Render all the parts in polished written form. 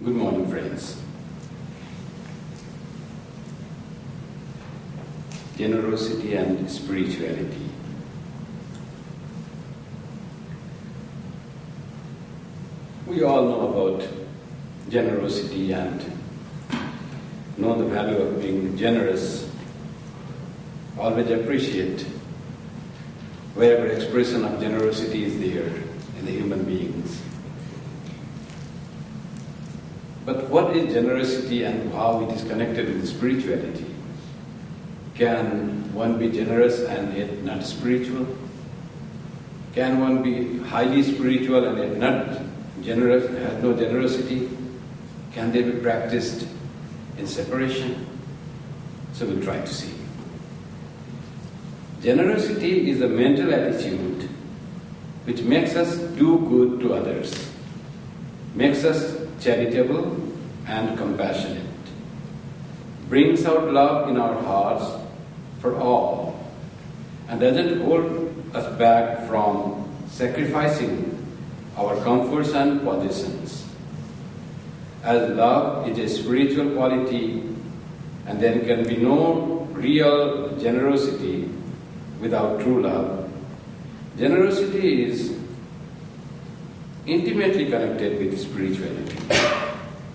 Good morning, friends. Generosity and spirituality. We all know about generosity and know the value of being generous. Always appreciate wherever expression of generosity is there in the human beings. But what is generosity and how it is connected with spirituality? Can one be generous and yet not spiritual? Can one be highly spiritual and yet not generous, has no generosity? Can they be practiced in separation? So we'll try to see. Generosity is a mental attitude which makes us do good to others, makes us charitable and compassionate, brings out love in our hearts for all, and doesn't hold us back from sacrificing our comforts and possessions. As love is a spiritual quality, and there can be no real generosity without true love, generosity is intimately connected with spirituality.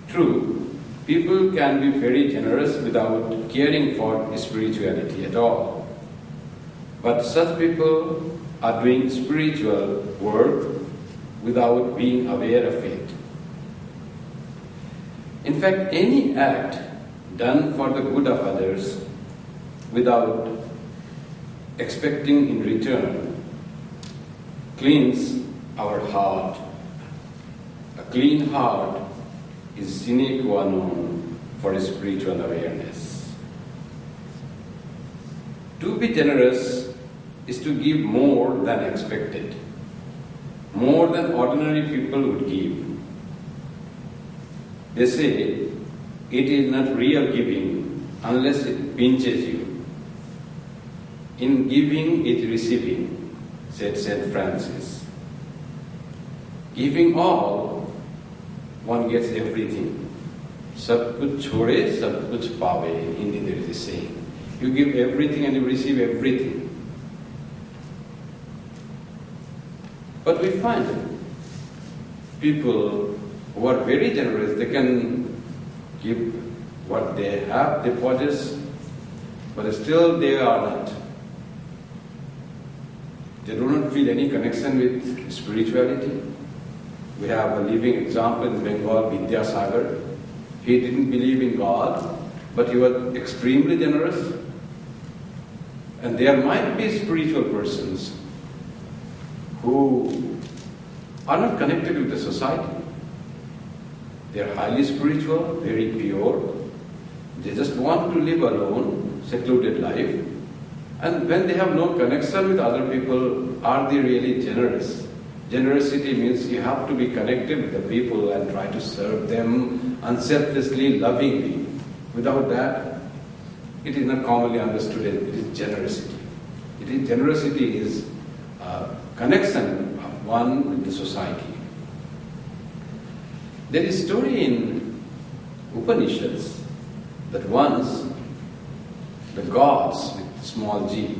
True, people can be very generous without caring for spirituality at all. But such people are doing spiritual work without being aware of it. In fact, any act done for the good of others without expecting in return cleans our heart. A clean heart is sine qua non for spiritual awareness. To be generous is to give more than expected, more than ordinary people would give. They say it is not real giving unless it pinches you. In giving is receiving, said St. Francis. Giving all, one gets everything. Sab kuch chhode, sab kuch paave. In Hindi there is a saying. You give everything and you receive everything. But we find people who are very generous, they can give what they have, they possess, but still they are not. They do not feel any connection with spirituality. We have a living example in Bengal, Vidyasagar. He didn't believe in God, but he was extremely generous. And there might be spiritual persons who are not connected with the society. They are highly spiritual, very pure. They just want to live alone, secluded life. And when they have no connection with other people, are they really generous? Generosity means you have to be connected with the people and try to serve them unselfishly, lovingly. Without that, it is not commonly understood as it is generosity. Generosity is a connection of one with the society. There is a story in Upanishads that once the gods with small g,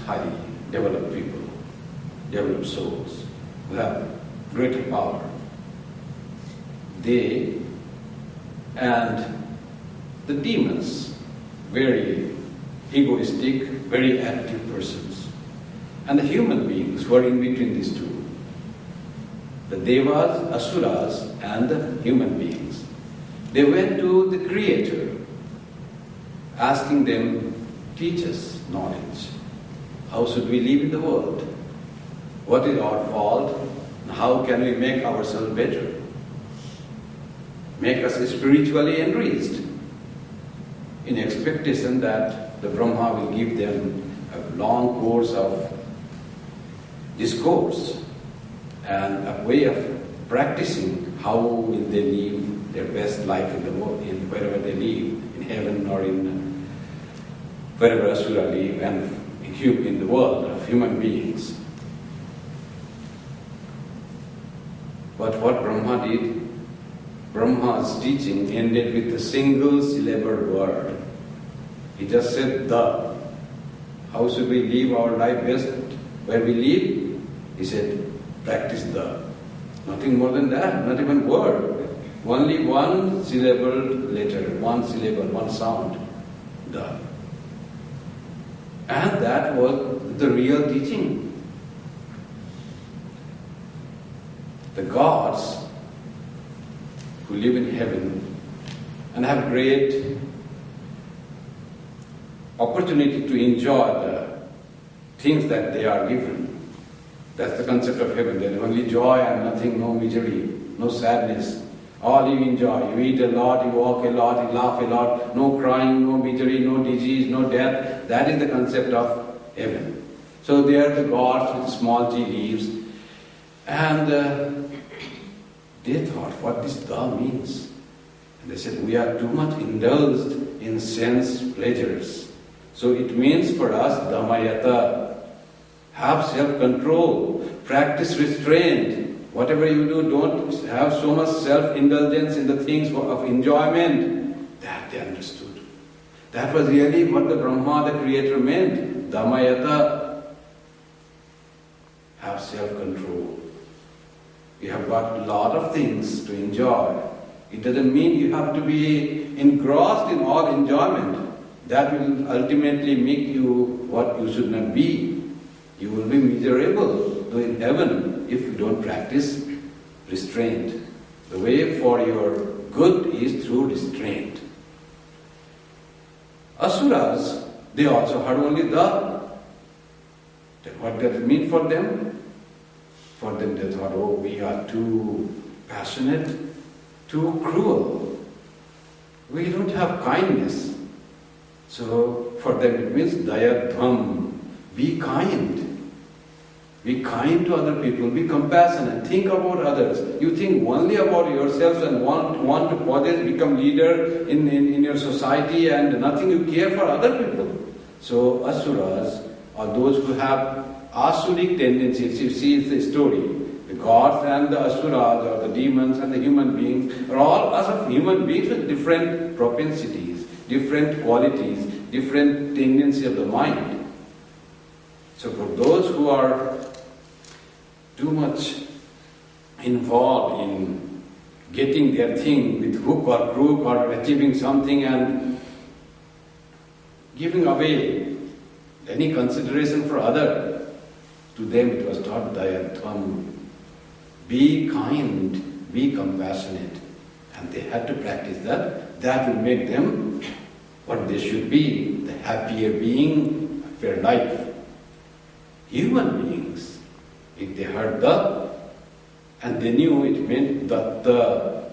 highly developed people, developed souls, who have greater power, they and the demons, very egoistic, very active persons, and the human beings who are in between these two, the devas, asuras, and the human beings, they went to the Creator, asking them, teach us knowledge. How should we live in the world? What is our fault? And how can we make ourselves better? Make us spiritually enriched, in expectation that the Brahma will give them a long course of discourse and a way of practicing how will they live their best life in the world, in wherever they live, in heaven or in wherever Asura live, and in the world of human beings. But what Brahma did, Brahma's teaching ended with a single syllable word. He just said, the. How should we live our life best? Where we live? He said, practice the. Nothing more than that, not even word. Only one syllable letter, one syllable, one sound, the. And that was the real teaching. The gods who live in heaven and have great opportunity to enjoy the things that they are given. That's the concept of heaven. There is only joy and nothing, no misery, no sadness. All you enjoy. You eat a lot, you walk a lot, you laugh a lot, no crying, no misery, no disease, no death. That is the concept of heaven. So they are the gods with small g leaves. And they thought what this da means. And they said, we are too much indulged in sense pleasures. So it means for us, dhammayata, have self-control, practice restraint. Whatever you do, don't have so much self-indulgence in the things of enjoyment. That they understood. That was really what the Brahma, the Creator, meant. Dhammayata, have self-control. You have got a lot of things to enjoy. It doesn't mean you have to be engrossed in all enjoyment. That will ultimately make you what you should not be. You will be miserable in heaven if you don't practice restraint. The way for your good is through restraint. Asuras, they also heard only the. Then what does it mean for them? For them they thought, oh, we are too passionate, too cruel. We don't have kindness. So for them it means dayadhvam, be kind. Be kind to other people, be compassionate, think about others. You think only about yourselves and want to possess, become leader in your society and nothing you care for other people. So asuras are those who have asuric tendencies. You see the story. The gods and the asuras or the demons and the human beings are all us of human beings with different propensities, different qualities, different tendency of the mind. So for those who are too much involved in getting their thing with hook or crook or achieving something and giving away any consideration for other, to them it was taught dayatvam. Be kind, be compassionate. And they had to practice that. That will make them what they should be, the happier being of their life. Human beings, if they heard the, and they knew it meant datta,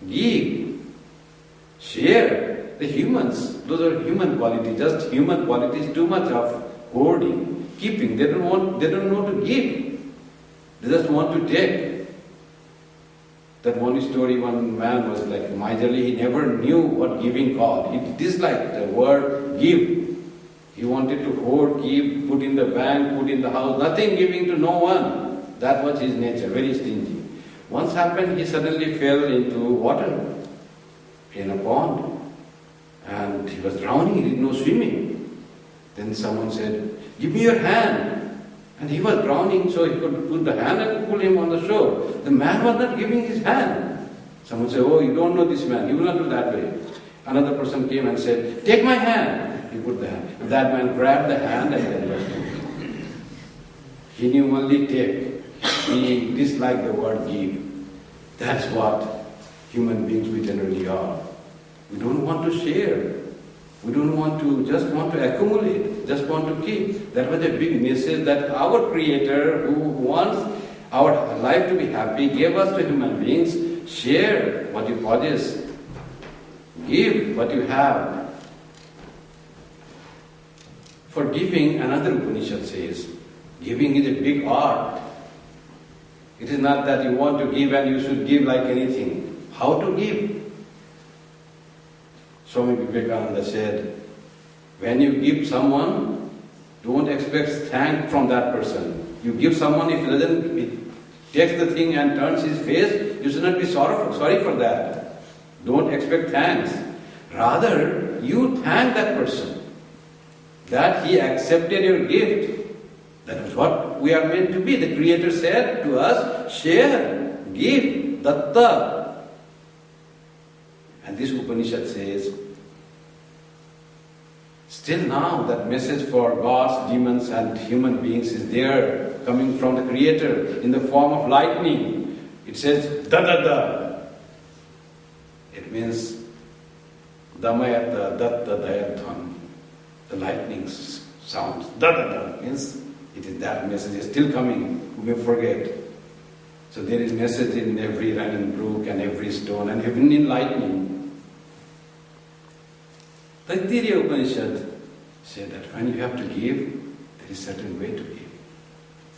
give, share. The humans, those are human qualities, just human qualities, too much of hoarding, keeping. They don't know to give. They just want to take. That one story, one man was like miserly, he never knew what giving called. He disliked the word give. He wanted to hoard, keep, put in the bank, put in the house, nothing giving to no one. That was his nature, very stingy. Once happened, he suddenly fell into water in a pond. And he was drowning, he didn't know swimming. Then someone said, give me your hand. And he was drowning, so he could put the hand and pull him on the shore. The man was not giving his hand. Someone said, oh, you don't know this man, he will not do that way. Another person came and said, take my hand. He put the hand. That man grabbed the hand and then left him. He knew only take. He disliked the word give. That's what human beings we generally are. We don't want to share. We don't want to, just want to accumulate, just want to keep. That was a big message that our Creator, who wants our life to be happy, gave us to human beings. Share what you possess. Give what you have. For giving, another Upanishad says, giving is a big art. It is not that you want to give and you should give like anything. How to give? Swami Vivekananda said, when you give someone, don't expect thanks from that person. You give someone, if he takes the thing and turns his face, you should not be sorry for that. Don't expect thanks. Rather, you thank that person that he accepted your gift. That is what we are meant to be. The Creator said to us, share, give, datta. And this Upanishad says, still now that message for gods, demons and human beings is there, coming from the Creator in the form of lightning. It says, da-da-da. It means, damayata, datta, dayadham. The lightning sounds, da-da-da, means it is that message is still coming. We may forget. So there is message in every running brook and every stone and even in lightning. Taittiriya Upanishad said that when you have to give, there is a certain way to give.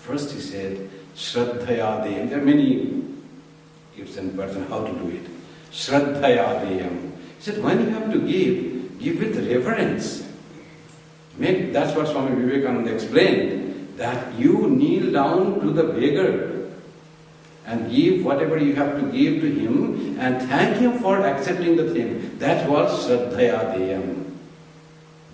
First he said, Shraddhaya. There are many ifs and buts on how to do it. Shraddhaya. He said, when you have to give with reverence. That's what Swami Vivekananda explained, that you kneel down to the beggar and give whatever you have to give to him and thank him for accepting the thing. That was Shraddhaya.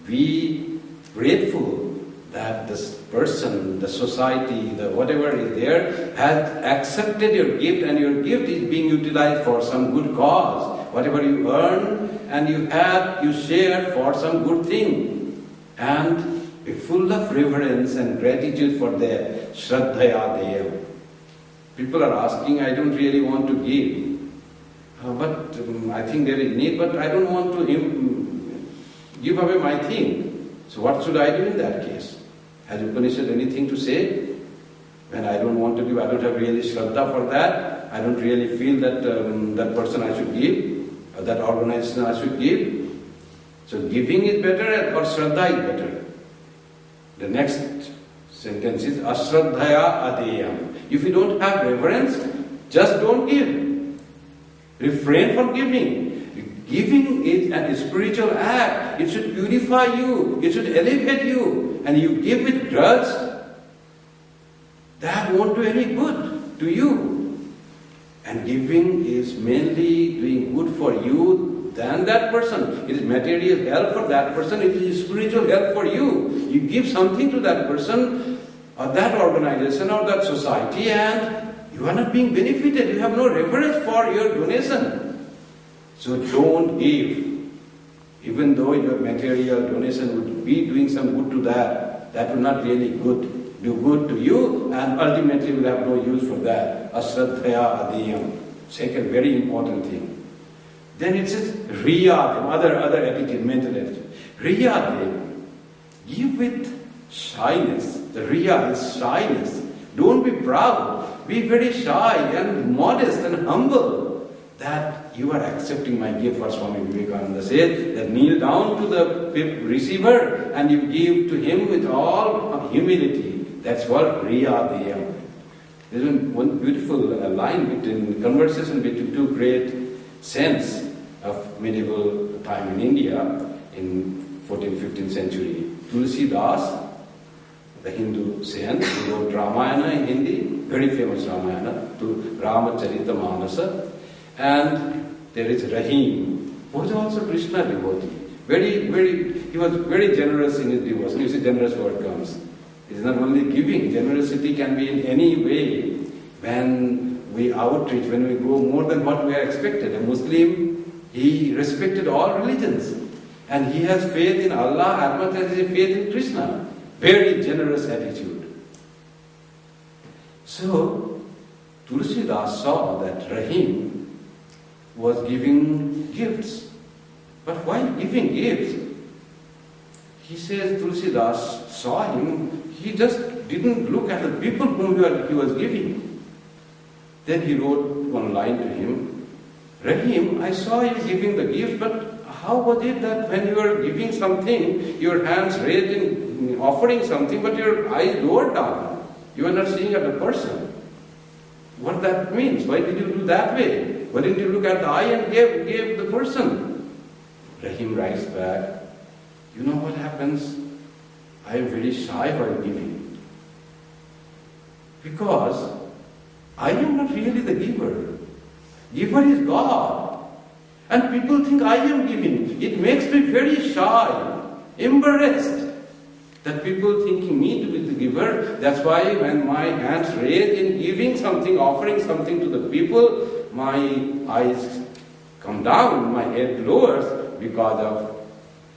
Be grateful that this person, the society, the whatever is there, has accepted your gift and your gift is being utilized for some good cause. Whatever you earn and you have, you share for some good thing. And be full of reverence and gratitude for that. Shraddhaya Deyam. People are asking, I don't really want to give. But I think there is need, but I don't want to give away my thing. So what should I do in that case? Has Upanishad anything to say? When I don't want to give, I don't have really Shraddha for that. I don't really feel that that person I should give, or that organization I should give. So giving is better or Shraddha is better? The next sentence is Ashraddhaya Adeyam. If you don't have reverence, just don't give. Refrain from giving. Giving is a spiritual act. It should purify you. It should elevate you. And you give with grudge, that won't do any good to you. And giving is mainly doing good for you than that person. It is material help for that person. It is spiritual help for you. You give something to that person or that organization or that society and you are not being benefited. You have no reverence for your donation. So don't give. Even though your material donation would be doing some good to that, that will not really do good to you and ultimately will have no use for that. Ashraddhaya Adiyam. Second very important thing. Then it says Riyadam, other attitude, mental attitude. Riyadam. Give with shyness. The Riya is shyness. Don't be proud. Be very shy and modest and humble. That you are accepting my gift, what Swami Vivekananda said, that kneel down to the receiver and you give to him with all humility. That's what Riyadam. There's one beautiful line between conversation between two great saints of medieval time in India in 14th, 15th century. Tulsi Das, the Hindu saint, who wrote Ramayana in Hindi, very famous Ramayana, to Ramacharita Manasa. And there is Rahim, who was also Krishna devotee. He was very generous in his devotion. You see, generous word comes. It is not only giving, generosity can be in any way. When we outreach, when we go more than what we are expected. A Muslim, he respected all religions. And he has faith in Allah as much as he has faith in Krishna. Very generous attitude. So, Tulsidas saw that Rahim was giving gifts. But why giving gifts? He says Tulsidas saw him, he just didn't look at the people whom he was giving. Then he wrote one line to him, Rahim, I saw you giving the gift, but how was it that when you were giving something, your hands raised in offering something, but your eyes lowered down? You are not seeing at the person. What that means? Why did you do that way? Why didn't you look at the eye and give the person? Rahim writes back, you know what happens? I am very shy while giving. Because I am not really the giver. Giver is God. And people think I am giving. It makes me very shy, embarrassed, that people think me to be the giver. That's why when my hands raised in giving something, offering something to the people, my eyes come down, my head lowers because of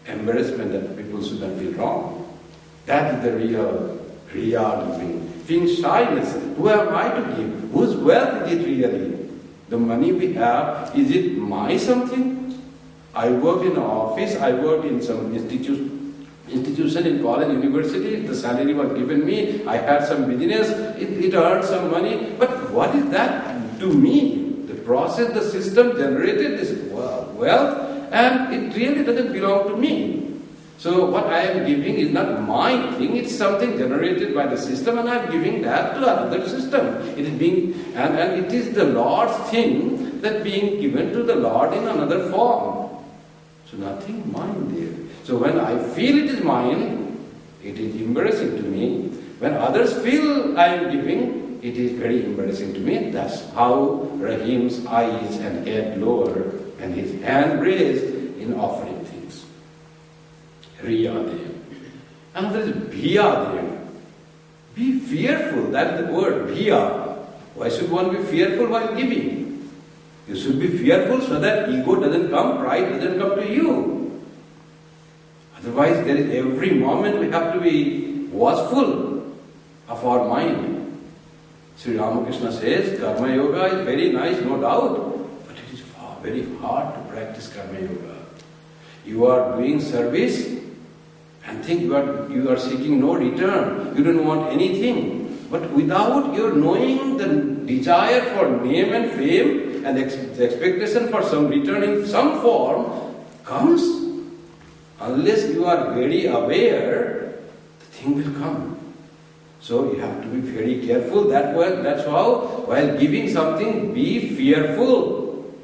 embarrassment that people should not feel wrong. That is the real giving. Being shyness. Who am I to give? Whose wealth is it really? The money we have, is it my something? I work in an office, I work in some institution in college, university, the salary was given me, I had some business, it earned some money, but what is that to me? The process, the system generated this wealth, and it really doesn't belong to me. So what I am giving is not my thing, it's something generated by the system, and I am giving that to another system. It is being, and it is the Lord's thing that being given to the Lord in another form. So nothing mine there. So when I feel it is mine, it is embarrassing to me. When others feel I am giving, it is very embarrassing to me. That's how Rahim's eyes and head lower and his hand raised in offering things. Riyadeyam. Another is Bhiyadeyam. Be fearful, that is the word, Bhiya. Why should one be fearful while giving? You should be fearful so that ego doesn't come, pride doesn't come to you. Otherwise, there is every moment we have to be watchful of our mind. Sri Ramakrishna says, Karma Yoga is very nice, no doubt, but it is very hard to practice Karma Yoga. You are doing service and think you are seeking no return. You don't want anything. But without your knowing the desire for name and fame and the expectation for some return in some form comes, unless you are very aware, the thing will come. So you have to be very careful. That's how, while giving something, be fearful.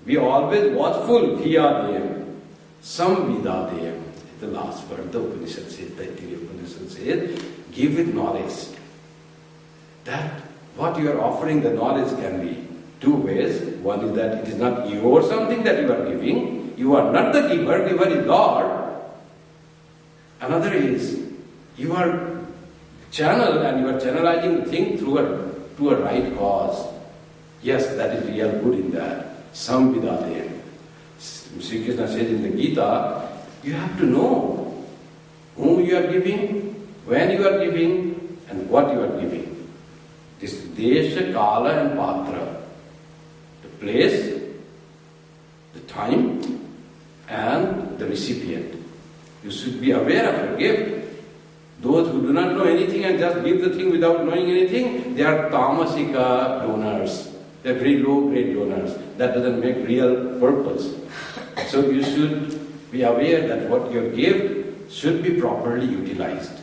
Be always watchful. Bhiyadeyam. Samvidadeyam. The last word, the Upanishad says, the Upanishad says, give with knowledge. That what you are offering, the knowledge can be two ways. One is that it is not your something that you are giving. You are not the giver, giver is Lord. Another is, you are channeled and you are channelizing the thing to a right cause. Yes, that is real good in that. Samvidadeyam. Sri Krishna says in the Gita, you have to know whom you are giving, when you are giving, and what you are giving. This Desha, Kala and Patra. The place, the time, and the recipient. You should be aware of your gift. Those who do not know anything and just give the thing without knowing anything, they are tamasika donors. They are very low-grade donors. That doesn't make real purpose. So you should be aware that what your gift should be properly utilized.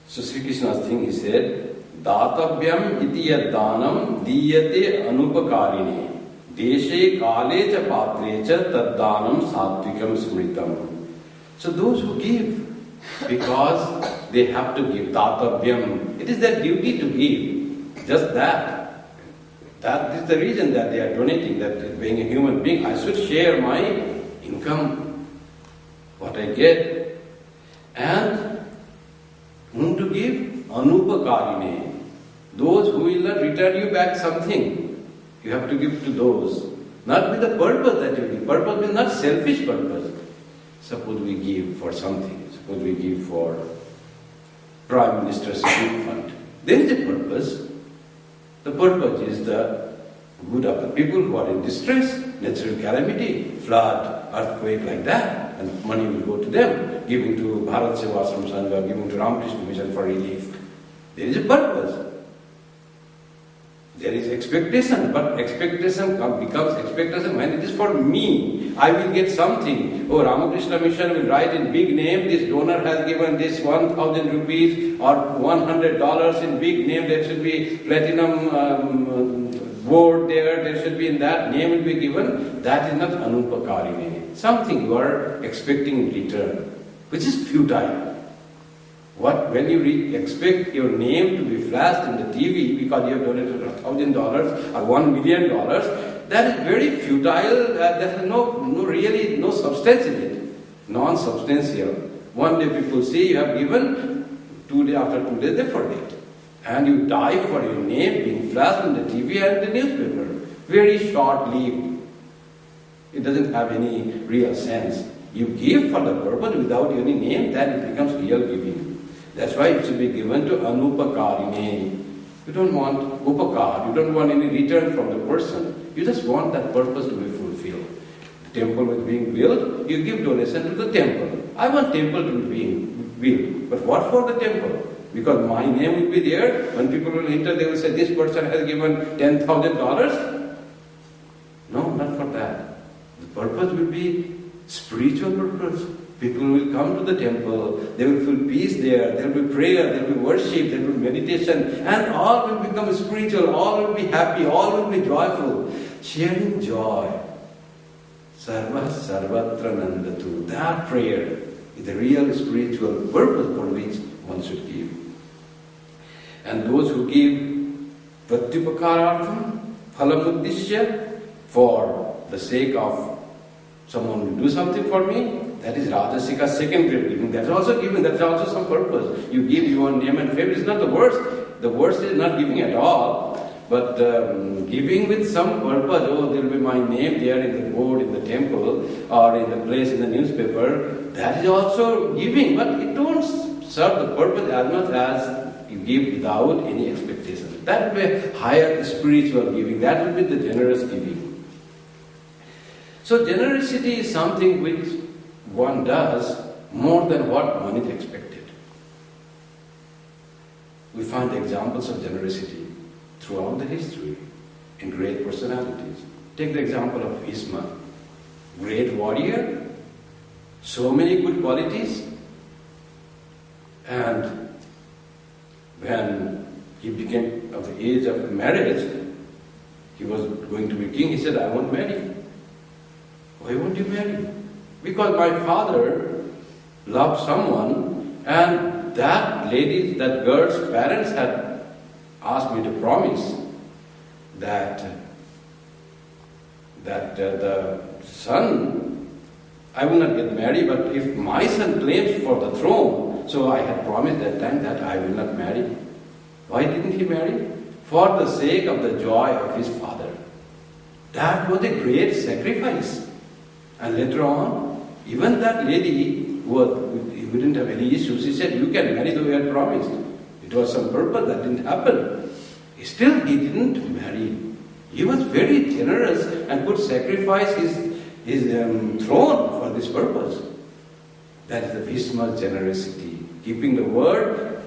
So Sri Krishna's thing, he said, Datavyam iti yad danam diyate anupakarine deshe kale cha patre cha tad danam satvikam smritam. So those who give, because they have to give, Datavyam, it is their duty to give, just that. That is the reason that they are donating, that being a human being, I should share my income, what I get. And whom to give? Anupakarine. Those who will not return you back something, you have to give to those. Not with the purpose that you give. Purpose means not selfish purpose. Suppose we give for something. Suppose we give for Prime Minister's Relief Fund. There is a purpose. The purpose is the good of the people who are in distress, natural calamity, flood, earthquake, like that, and money will go to them, giving to Bharat Sevasram Sangha, giving to Ramakrishna Mission for relief. There is a purpose. There is expectation, but expectation becomes expectation when it is for me. I will get something. Oh, Ramakrishna Mission will write in big name, this donor has given this 1,000 rupees or $100 in big name, there should be platinum board there should be in that name will be given. That is not anupakarine. Something you are expecting in return, which is futile. When you expect your name to be flashed in the TV because you have donated $1,000 or $1 million, that is very futile. There is no substance in it, non-substantial. One day people say you have given, 2 days after 2 days they forget, and you die for your name being flashed in the TV and the newspaper. Very short-lived. It doesn't have any real sense. You give for the purpose without any name, then it becomes real giving. That's why it should be given to anupakarine. You don't want upakar, you don't want any return from the person. You just want that purpose to be fulfilled. The temple is being built, you give donation to the temple. I want temple to be being built. But what for the temple? Because my name will be there. When people will enter, they will say, this person has given $10,000. No, not for that. The purpose will be spiritual purpose. People will come to the temple, they will feel peace there, there will be prayer, there will be worship, there will be meditation, and all will become spiritual, all will be happy, all will be joyful. Sharing joy. Sarva sarvatra nandatu. That prayer is the real spiritual purpose for which one should give. And those who give pratyupakarartham, phalamuddishya, for the sake of someone will do something for me, that is Rajasika, second grade giving. That is also giving, that is also some purpose. You give your name and fame. It's not the worst. The worst is not giving at all, but giving with some purpose. Oh, there will be my name there in the board in the temple or in the place in the newspaper. That is also giving, but it don't serve the purpose as much as you give without any expectation. That will be higher spiritual giving. That will be the generous giving. So generosity is something which one does more than what one is expected. We find examples of generosity throughout the history in great personalities. Take the example of Bhishma, great warrior, so many good qualities, and when he became of the age of marriage, he was going to be king, he said, I won't marry. Why won't you marry? Because my father loved someone, and that girl's parents had asked me to promise that the son, I will not get married, but if my son claims for the throne, so I had promised that time that I will not marry. Why didn't he marry? For the sake of the joy of his father. That was a great sacrifice. And later on, even that lady who didn't have any issues, she said, you can marry the way I had promised. It was some purpose that didn't happen. Still, he didn't marry. He was very generous and could sacrifice his throne for this purpose. That is the Bhishma's generosity. Keeping the word,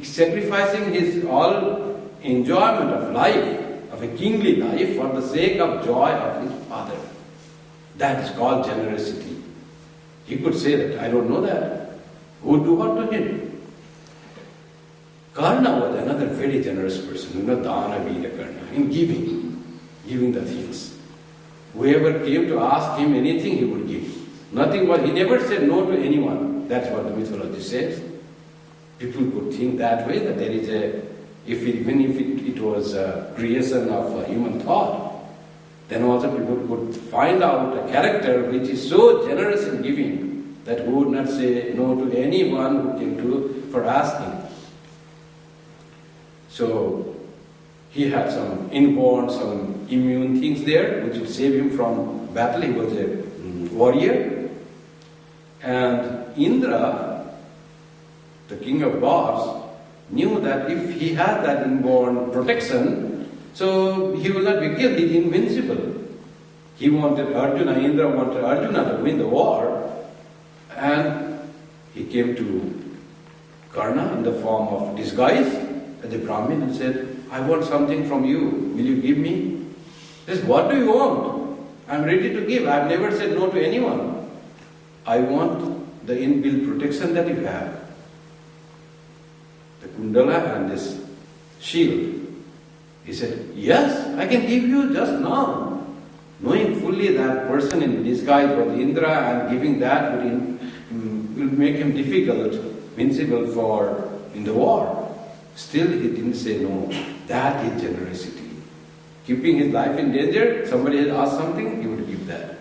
sacrificing his all enjoyment of life, of a kingly life, for the sake of joy of his father. That is called generosity. He could say that, I don't know that. Who would do what to him? Karna was another very generous person, Dana Veera Karna, in giving the things. Whoever came to ask him anything, he would give. He never said no to anyone. That's what the mythology says. People could think that way, that there is even if it was a creation of human thought, then also people could find out a character which is so generous in giving that who would not say no to anyone who came for asking. So he had some inborn, some immune things there which would save him from battle. He was a warrior. And Indra, the king of gods, knew that if he had that inborn protection, so he will not be killed, he is invincible. He wanted Indra wanted Arjuna to win the war, and he came to Karna in the form of disguise as a Brahmin and said, I want something from you, will you give me? He says, what do you want? I am ready to give, I have never said no to anyone. I want the inbuilt protection that you have. The kundala and this shield. He said, yes, I can give you just now. Knowing fully that person in disguise was Indra and giving that will make him difficult invincible in the war. Still he didn't say no. That is generosity. Keeping his life in danger, somebody had asked something, he would give that.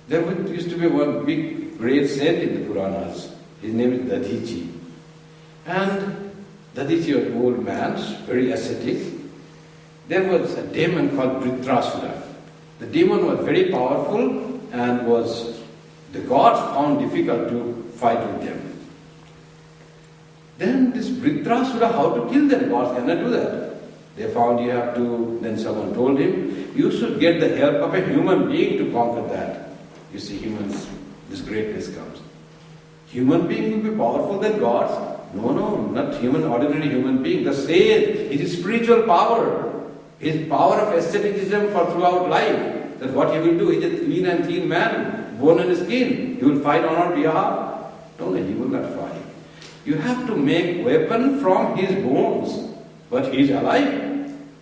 There used to be one big great saint in the Puranas. His name is Dadichi. And Dadichi was an old man, very ascetic. There was a demon called Vritrasura. The demon was very powerful and the gods found difficult to fight with them. Then this Vritrasura, how to kill them? Gods cannot do that. They found then someone told him, you should get the help of a human being to conquer that. You see, this greatness comes. Human being will be powerful than gods? No, not ordinary human being. The sage, it is spiritual power. His power of asceticism for throughout life. That what he will do, he is a lean and thin man, bone and skin. He will fight on our behalf. No, he will not fight. You have to make weapon from his bones. But he is alive.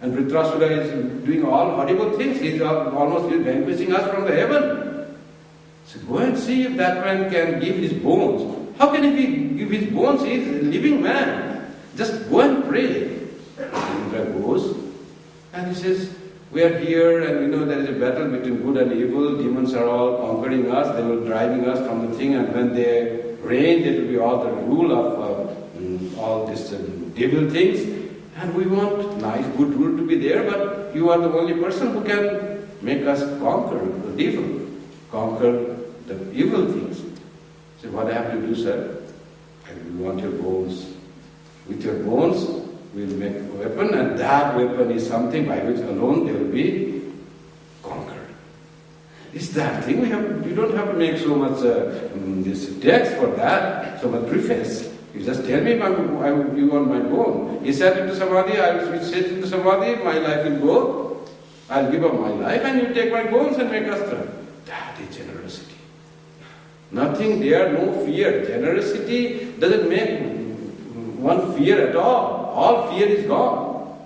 And Vritrasura is doing all horrible things. He is almost vanquishing us from the heaven. So go and see if that man can give his bones. How can he give his bones? He is a living man. Just go and pray. Indra goes and he says, we are here and we know there is a battle between good and evil. Demons are all conquering us. They were driving us from the thing, and when they reign, they will be all the rule of all these devil things. And we want nice, good rule to be there, but you are the only person who can make us conquer the devil, conquer the evil things. So what I have to do, sir? I want your bones. With your bones, we will make a weapon, and that weapon is something by which alone they will be conquered. It's that thing. You don't have to make so much this text for that, so much preface. You just tell me you want my bone. He said into Samadhi, I will sit into Samadhi, my life will go, I'll give up my life and you take my bones and make astra. That is generosity. Nothing there, no fear. Generosity doesn't make one fear at all. All fear is gone.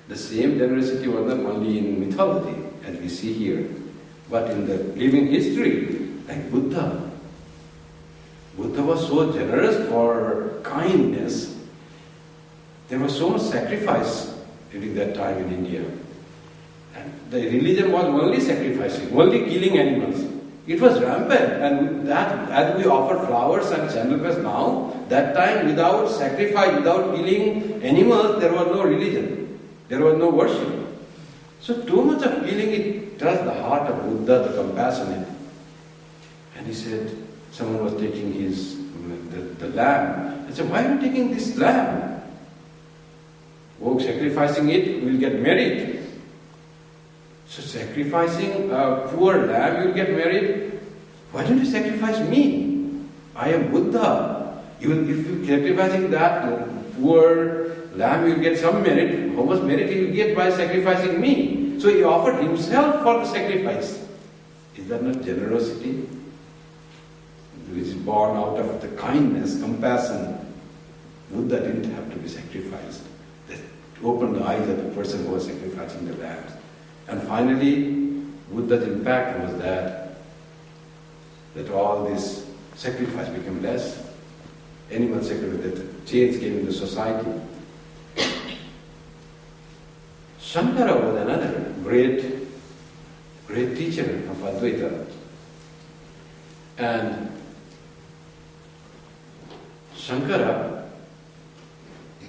The same generosity was not only in mythology, as we see here, but in the living history, like Buddha. Buddha was so generous for kindness. There was so much sacrifice during that time in India. And the religion was only sacrificing, only killing animals. It was rampant, and that as we offer flowers and candles now, that time without sacrifice, without killing animals, there was no religion. There was no worship. So too much of killing, it touched the heart of Buddha, the compassionate. And he said, someone was taking the lamb. I said, why are you taking this lamb? Oh, sacrificing it, we'll get married. So sacrificing a poor lamb, you'll get married. Why don't you sacrifice me? I am Buddha. If you're sacrificing that poor lamb, you'll get some merit. How much merit he will get by sacrificing me? So he offered himself for the sacrifice. Is that not generosity? Which is born out of the kindness, compassion. Buddha didn't have to be sacrificed. That opened the eyes of the person who was sacrificing the lambs. And finally, Buddha's impact was that all this sacrifice became less. Animal sacrifice, that change came in the society. Shankara was another great teacher of Advaita. And Shankara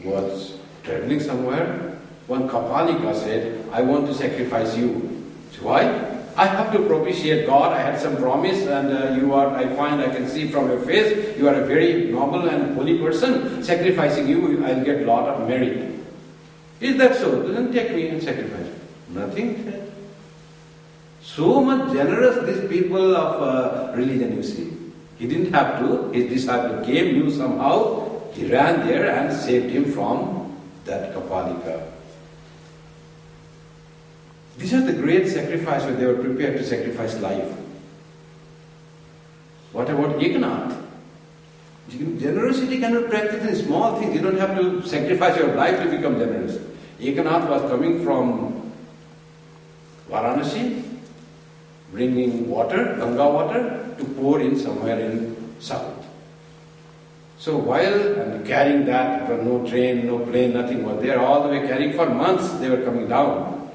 was traveling somewhere. One Kapalika said, I want to sacrifice you. So why? I have to propitiate God. I had some promise, and I can see from your face, you are a very noble and holy person. Sacrificing you, I'll get a lot of merit. Is that so? Doesn't take me and sacrifice. Nothing. So much generous these people of religion, you see. He didn't have to. His disciple came, knew somehow. He ran there and saved him from that Kapalika. These are the great sacrifices where they were prepared to sacrifice life. What about Eknath? Generosity cannot practice in small things. You don't have to sacrifice your life to become generous. Eknath was coming from Varanasi, bringing water, Ganga water, to pour in somewhere in south. So while carrying that, there was no train, no plane, nothing was there, all the way carrying for months they were coming down.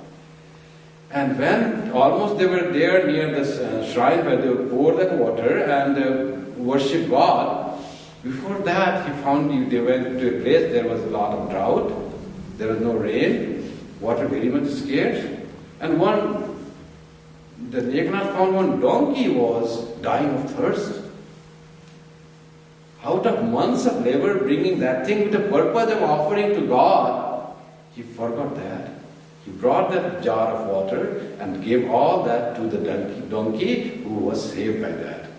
And when almost they were there near this shrine where they would pour that water and worship God, before that he found they went to a place, there was a lot of drought, there was no rain, water very much scarce. And the Eknath found one donkey was dying of thirst. Out of months of labor bringing that thing with the purpose of offering to God, he forgot that. He brought that jar of water and gave all that to the donkey who was saved by that.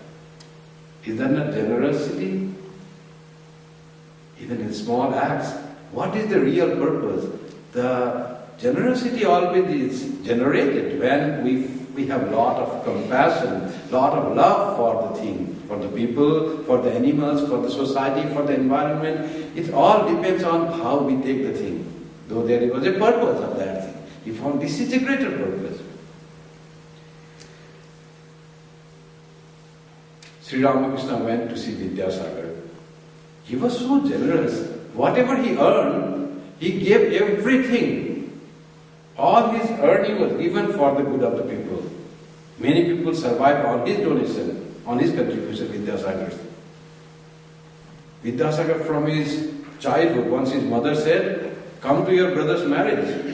Is that not generosity? Even in small acts, what is the real purpose? The generosity always is generated when we have a lot of compassion, lot of love for the thing, for the people, for the animals, for the society, for the environment. It all depends on how we take the thing. Though there was a purpose of that thing. He found this is a greater purpose. Sri Ramakrishna went to see Vidyasagar. He was so generous. Whatever he earned, he gave everything. All his earning was given for the good of the people. Many people survived on his donation, on his contribution, Vidyasagar's. Vidyasagar from his childhood, once his mother said, "Come to your brother's marriage."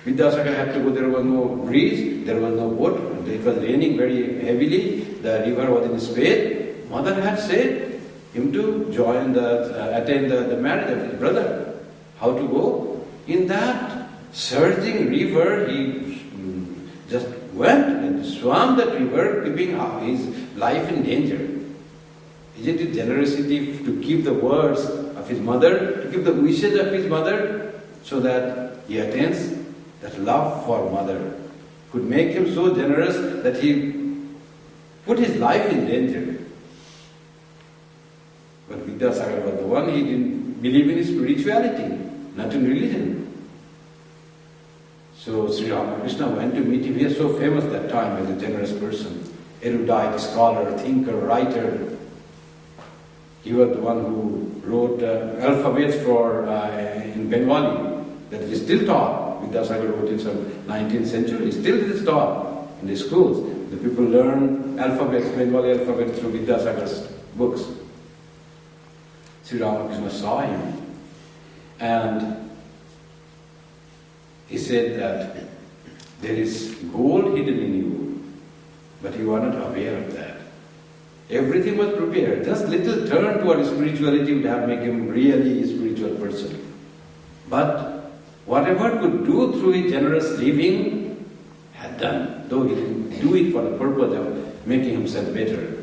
Vidyasagar had to go, there was no breeze, there was no boat, it was raining very heavily, the river was in spate. Mother had said him to attend the marriage of his brother. How to go? In that surging river, he just went and swam that river, keeping his life in danger. Isn't it generosity to keep the words of his mother, to keep the wishes of his mother, so that he attains that love for mother could make him so generous that he put his life in danger. But Vidyasagar was the one, he didn't believe in spirituality, not in religion. So Sri Ramakrishna went to meet him. He was so famous that time as a generous person, erudite, scholar, thinker, writer. He was the one who wrote alphabets in Bengali that is still taught. Vidyasagar wrote in some 19th century. Still it is taught in the schools. The people learn alphabets, Bengali alphabet through Vidyasagar's books. Sri Ramakrishna saw him and he said that there is gold hidden in you, but you are not aware of that. Everything was prepared. Just little turn toward spirituality would have made him really a spiritual person. But whatever could do through his generous living, had done. Though he didn't do it for the purpose of making himself better,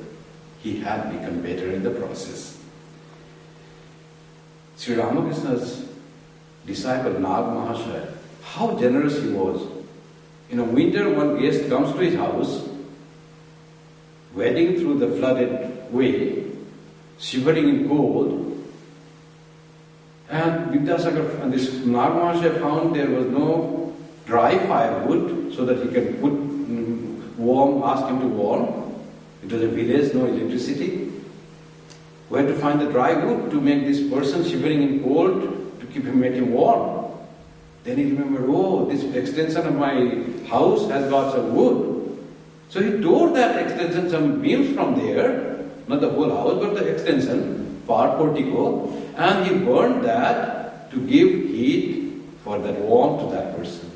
he had become better in the process. Sri Ramakrishna's disciple Nag Mahashaya, how generous he was. In a winter, one guest comes to his house, wading through the flooded way, shivering in cold, and Vidyasagar and this Nag Mahashaya found there was no dry firewood so that he can ask him to warm. It was a village, no electricity. Where to find the dry wood to make this person shivering in cold, to make him warm? Then he remembered, oh, this extension of my house has got some wood. So he tore that extension, some beams from there, not the whole house, but the extension, part portico, and he burned that to give heat for that warmth to that person.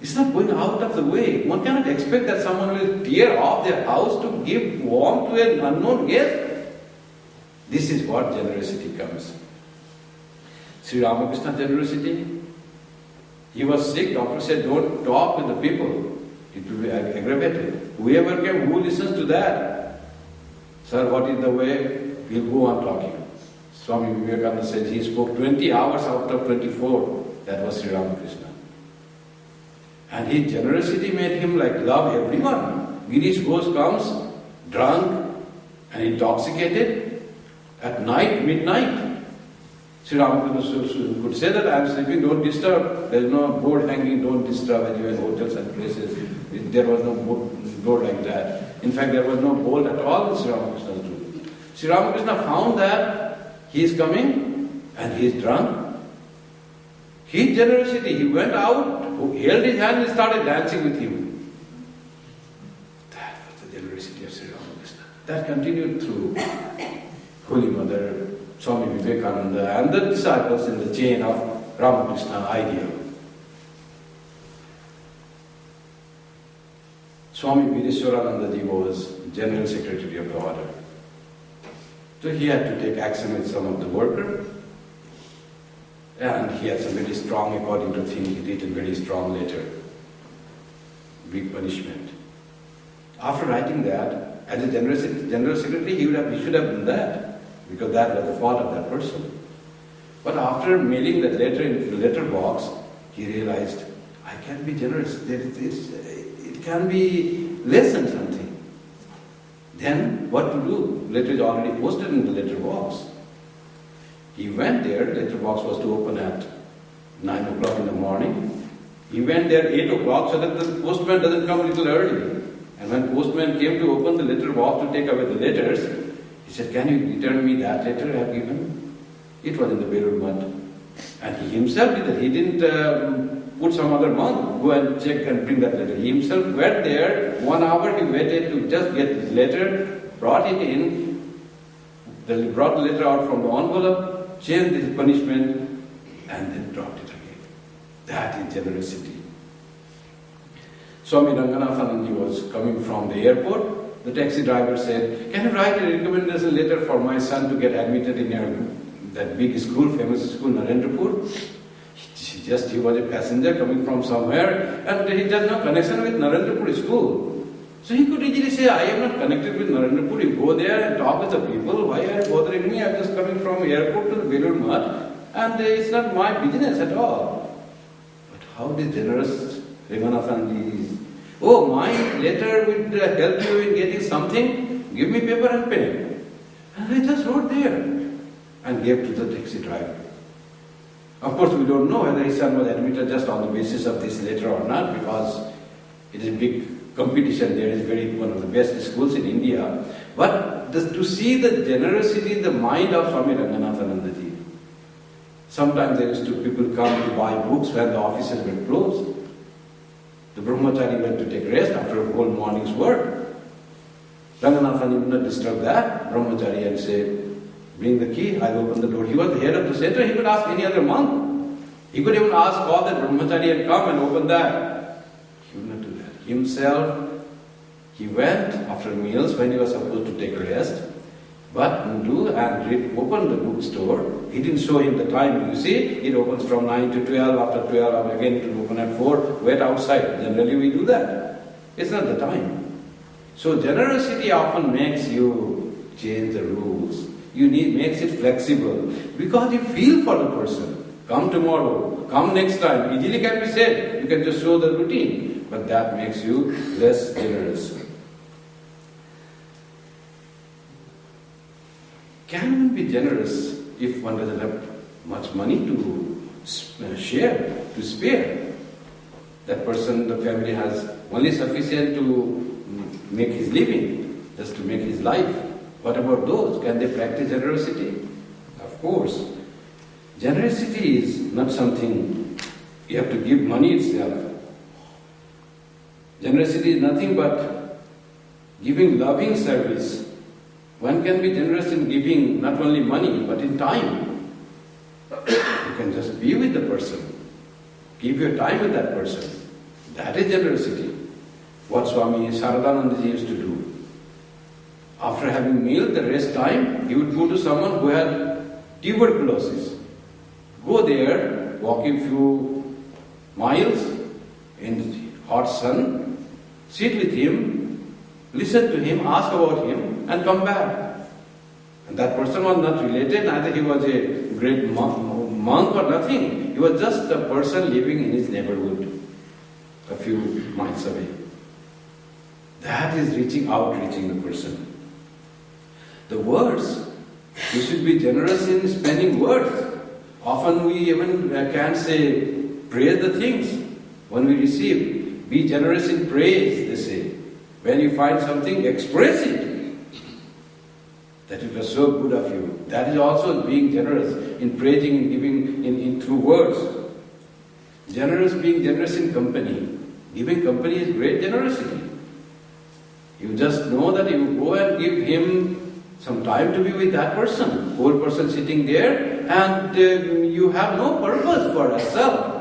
It's not going out of the way. One cannot expect that someone will tear off their house to give warmth to an unknown guest. This is what generosity comes. Sri Ramakrishna's generosity. He was sick, doctor said, don't talk with the people. It will be aggravated. Whoever came, who listens to that? Sir, what is the way? We'll go on talking. Swami Vivekananda said he spoke 20 hours out of 24. That was Sri Ramakrishna. And his generosity made him love everyone. Girish Ghosh comes, drunk and intoxicated, at night, midnight. Sri Ramakrishna could say that I am sleeping, don't disturb. There is no board hanging, don't disturb, as you in hotels and places. There was no board like that. In fact, there was no bolt at all in Sri Ramakrishna's room. Sri Ramakrishna found that he is coming and he is drunk. His generosity, he went out, held his hand and started dancing with him. That was the generosity of Sri Ramakrishna. That continued through Holy Mother, Swami Vivekananda and the disciples in the chain of Ramakrishna ideal. Swami Vireshwarananda ji was General Secretary of the order. So he had to take action with some of the workers, and he had some very strong, according to things, he wrote a very strong letter, big punishment. After writing that, as a General Secretary, he should have done that, because that was the fault of that person. But after mailing that letter into the letter box, he realized, I can be generous. It can be less than something. Then what to do? Letter is already posted in the letter box. He went there, letter box was to open at 9 o'clock in the morning. He went there 8 o'clock so that the postman doesn't come a little early. And when postman came to open the letter box to take away the letters, he said, can you return me that letter I have given? It was in the Belur mud. And he himself did that. He didn't put some other monk, go and check and bring that letter. He himself went there, 1 hour he waited to just get his letter, brought it in, brought the letter out from the envelope, changed his punishment, and then dropped it again. That is generosity. Swami Ranganathananji was coming from the airport. The taxi driver said, can you write a recommendation letter for my son to get admitted in that big school, famous school, Narendrapur? He was a passenger coming from somewhere, and he has no connection with Narendrapur school. So he could easily say, I am not connected with Narendrapur. You go there and talk with the people. Why are you bothering me? I am just coming from airport to the Belur Math, and it's not my business at all. But how the generous Ranganathanji is. Oh, my letter would help you in getting something. Give me paper and pen. And I just wrote there and gave to the taxi driver. Of course, we don't know whether his son was admitted just on the basis of this letter or not, because it is a big competition. There is one of the best schools in India. But to see the generosity, the mind of Swami Ranganathananda ji. Sometimes people come to buy books when the offices were closed. The brahmachari went to take rest after a whole morning's work. Ranganathananda would not disturb that brahmachari and say, bring the key, I'll open the door. He was the head of the center, he could ask any other monk. He could even ask all the brahmachari and come and open that. He would not do that. Himself, he went after meals when he was supposed to take rest, but opened the bookstore. He didn't show him the time. You see, it opens from 9 to 12, after 12, again it will open at 4, wait outside. Generally we do that. It's not the time. So generosity often makes you change the rules. Makes it flexible, because you feel for the person. Come tomorrow, come next time. Easily can be said. You can just show the routine, but that makes you less generous. Can one be generous if one doesn't have much money to share, to spare? That person, the family has only sufficient to make his living, just to make his life. What about those? Can they practice generosity? Of course. Generosity is not something you have to give money itself. Generosity is nothing but giving loving service. One can be generous in giving not only money, but in time. You can just be with the person. Give your time with that person. That is generosity. What Swami Saradananda used to do. After having meal, the rest time, he would go to someone who had tuberculosis. Go there, walk a few miles in the hot sun, sit with him, listen to him, ask about him, and come back. And that person was not related, neither he was a great monk or nothing. He was just a person living in his neighborhood, a few miles away. That is reaching the person. The words, we should be generous in spending words. Often we even can't say, praise the things when we receive. Be generous in praise, they say. When you find something, express it. That it was so good of you. That is also being generous in praising and giving in through words. Being generous in company. Giving company is great generosity. You just know that you go and give him some time to be with that person, old person sitting there, and you have no purpose for yourself.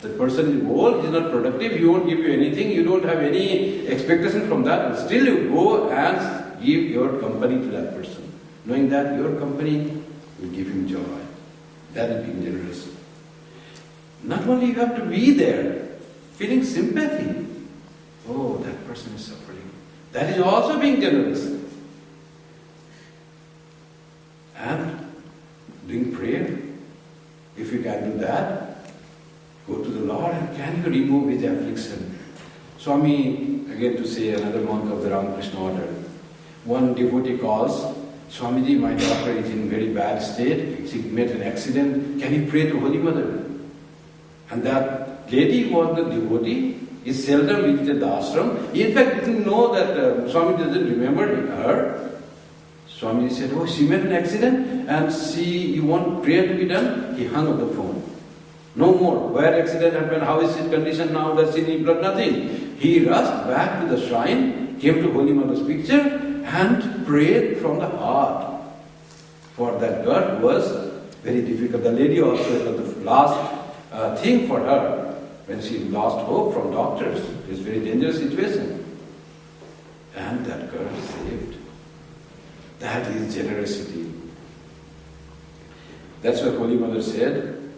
The person is old, he is not productive, he won't give you anything, you don't have any expectation from that, but still you go and give your company to that person, knowing that your company will give him joy. That is being generous. Not only you have to be there, feeling sympathy. Oh, that person is suffering. That is also being generous. And doing prayer. If you can do that, go to the Lord and can you remove his affliction? Swami, again to say another monk of the Ramakrishna order, one devotee calls, Swamiji, my daughter is in very bad state, she met an accident, can you pray to Holy Mother? And that lady was the devotee, he seldom visited the ashram. He in fact didn't know that Swami doesn't remember her. Swami said, oh, she met an accident and you want prayer to be done? He hung up the phone. No more. Where accident happened, how is his condition now, does he need blood? Nothing. He rushed back to the shrine, came to Holy Mother's picture and prayed from the heart. For that girl was very difficult. The lady also, it was the last thing for her when she lost hope from doctors. It was a very dangerous situation. And that girl saved. That is generosity. That's what Holy Mother said.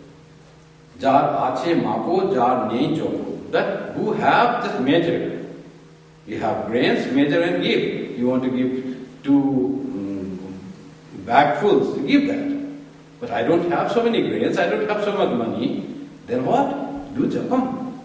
Jar ache mapo, jar nei chopo. That who have just measure. You have grains, measure and give. You want to give 2 bagfuls, give that. But I don't have so many grains, I don't have so much money. Then what? Do japam.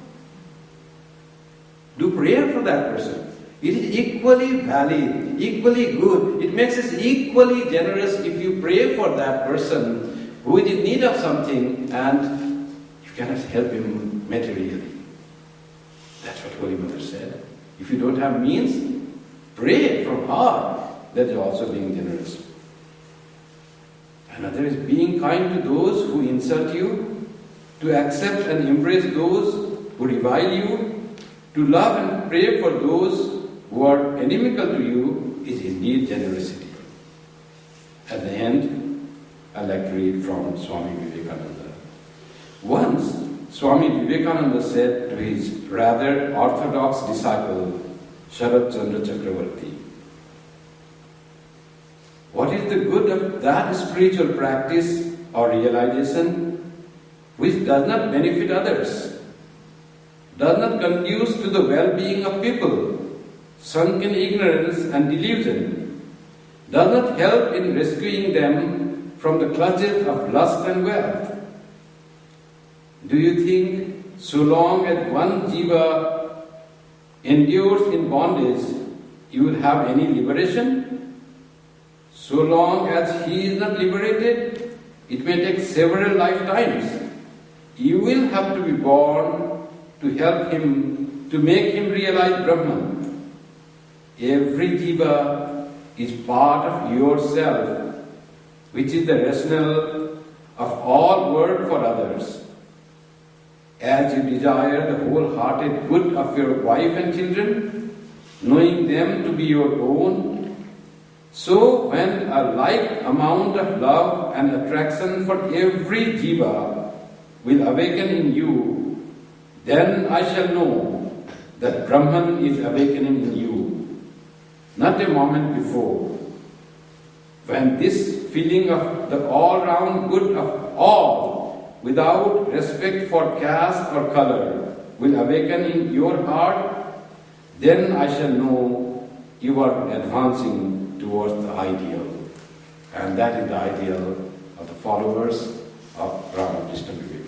Do prayer for that person. It is equally valid, equally good. It makes us equally generous if you pray for that person who is in need of something and you cannot help him materially. That's what Holy Mother said. If you don't have means, pray from heart. That is also being generous. Another is being kind to those who insult you, to accept and embrace those who revile you, to love and pray for those who are inimical to you is indeed generosity. At the end, I'd like to read from Swami Vivekananda. Once, Swami Vivekananda said to his rather orthodox disciple, Sharat Chandra Chakravarti, what is the good of that spiritual practice or realization which does not benefit others, does not conduce to the well-being of people, sunk in ignorance and delusion, does not help in rescuing them from the clutches of lust and wealth? Do you think so long as one jiva endures in bondage, you will have any liberation? So long as he is not liberated, it may take several lifetimes. You will have to be born to help him, to make him realize Brahman. Every jiva is part of yourself, which is the rationale of all work for others. As you desire the wholehearted good of your wife and children, knowing them to be your own, so when a like amount of love and attraction for every jiva will awaken in you, then I shall know that Brahman is awakening in you. Not a moment before. When this feeling of the all-round good of all, without respect for caste or color, will awaken in your heart, then I shall know you are advancing towards the ideal. And that is the ideal of the followers of Ramakrishna Vivekananda.